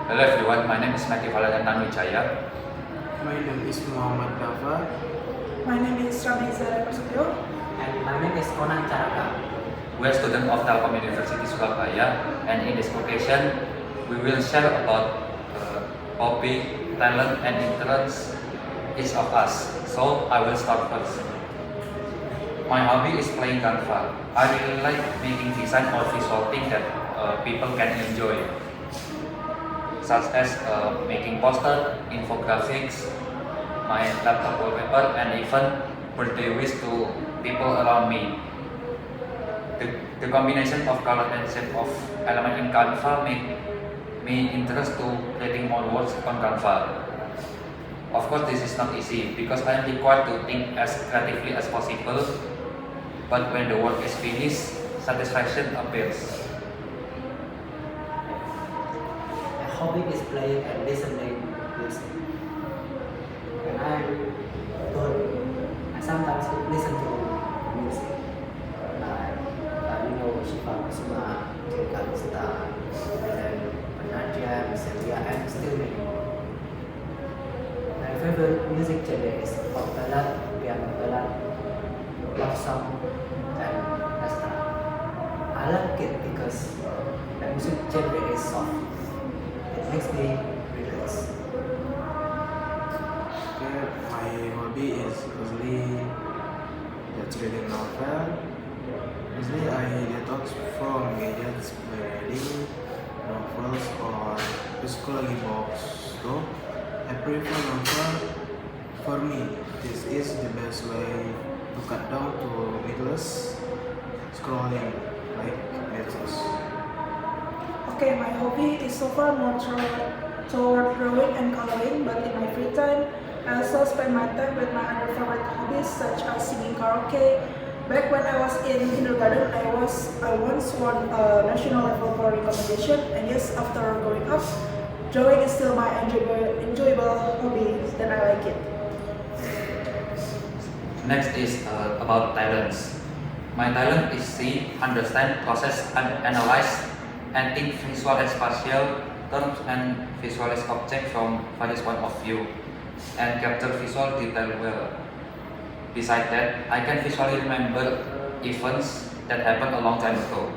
Hello everyone, my name is Matthew Valagantan Wijaya. My name is Muhammad Dafa. My name is Rameza Prasetyo. And my name is Conan Caraka. We are students of Telkom University Surabaya, and in this occasion, we will share about hobby, talent, and interests each of us. So I will start first. My hobby is playing Canva. I really like making design or visual things that people can enjoy, such as making poster, infographics, my laptop wallpaper, and even birthday wish to people around me. The combination of color and shape of element in Canva make me interest to creating more words on Canva. Of course, this is not easy because I am required to think as creatively as possible. But when the work is finished, satisfaction appears. My hobby is playing and listening music. When I'm bored, I sometimes listen to music. Like, Shiva Kusuma, Jika Lista, and then Nadia, Celia, and still many more. My favorite music genre is pop ballad, piano ballad, love song, and etc. I like it because the music genre is soft. It makes me relax. Okay, my hobby is usually that's reading novel. Usually I detox from gadgets by reading novels or physical books. So I prefer novel. For me, this is the best way to cut down to mindless scrolling like Netflix. Okay, my hobby is so far more toward drawing and coloring, but in my free time, I also spend my time with my other favorite hobbies such as singing karaoke. Back when I was in kindergarten, I once won a national level choir competition, and yes, after growing up, drawing is still my enjoyable hobby, then I like it. Next is about talents. My talent is see, understand, process, and analyze, and think visual and spatial terms and visualize objects from various point of view, and capture visual detail well. Besides that, I can visually remember events that happened a long time ago.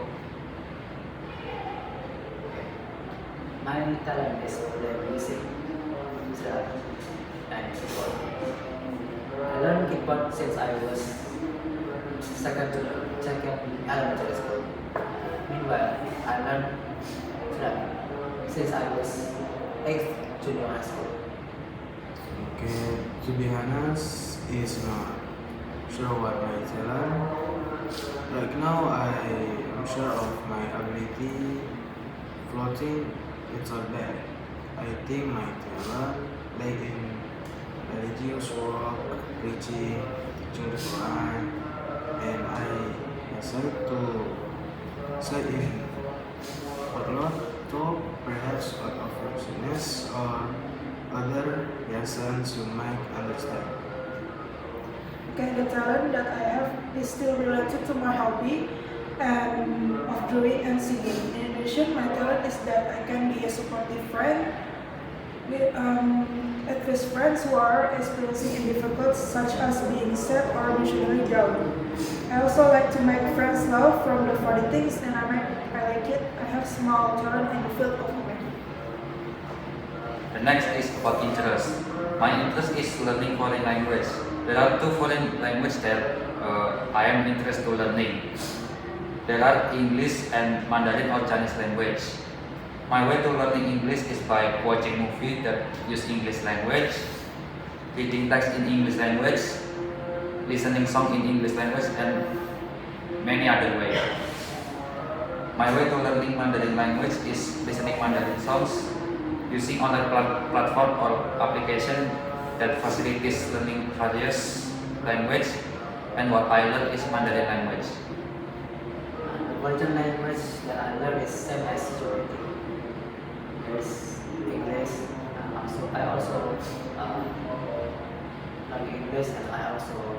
My talent is playing music, drum, and keyboard. I learned keyboard since I was second elementary school. Meanwhile, I learned drum since I was 8th junior high school. Okay, to be honest, is not sure what my talent. Right now, I am sure of my ability. Floating, it's not bad. I think my talent, like in religious work, preaching, teaching the Quran, and I decided to say in outloud talk, perhaps out of laziness or other reasons you might understand. Okay, the talent that I have is still related to my hobby and of drawing and singing. In addition, my talent is that I can be a supportive friend with least friends who are experiencing in difficulties such as being sad or emotionally down. I also like to make friends laugh from the funny things, and I like it. I have small talent in the field of comedy. The next is about interest. My interest is learning foreign language. There are two foreign languages that I am interested to learning. There are English and Mandarin or Chinese language. My way to learning English is by watching movies that use English language, reading text in English language, listening song in English language, and many other ways. My way to learning Mandarin language is listening Mandarin songs, using online platform or application that facilitates learning various language, and what I learn is Mandarin language. The Persian language that I learned is same as German. There's English. I also learn English, and I also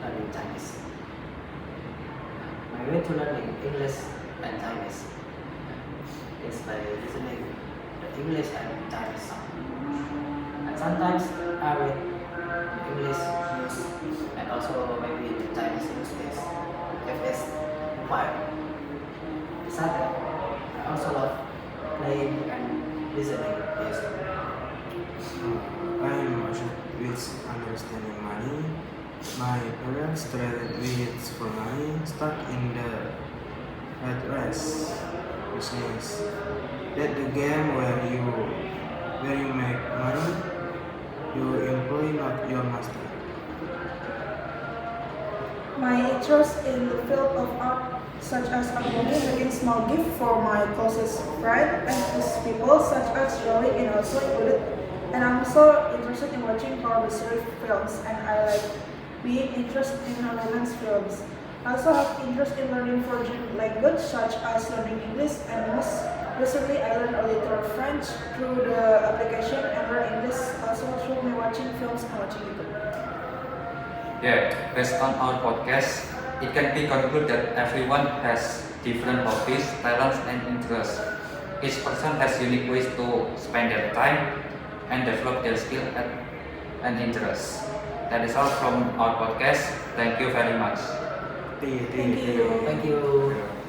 learn Chinese. My way to learning English and Chinese is by listening English and Chinese song. And sometimes I read English news and also maybe the Chinese news is FS required. Besides that, I also love playing and listening music. I'm obsessed with understanding money. My parents traded with for money, stuck in the rat race business. That the game where you make money, you employ not your master. My interest in the field of art, such as unboxing, making small gift for my closest friend and close people, such as drawing, and also included. And I'm also interested in watching horror mystery films, and I like being interested in romance films. I also have interest in learning foreign language, such as learning English, and most recently I learned a little French through the application, and learn English also through me watching films and watching YouTube. Yeah, based on our podcast, it can be concluded that everyone has different hobbies, talents, and interests. Each person has unique ways to spend their time and develop their skill and interests. That is all from our podcast. Thank you very much. Thank you, Thank you. Thank you.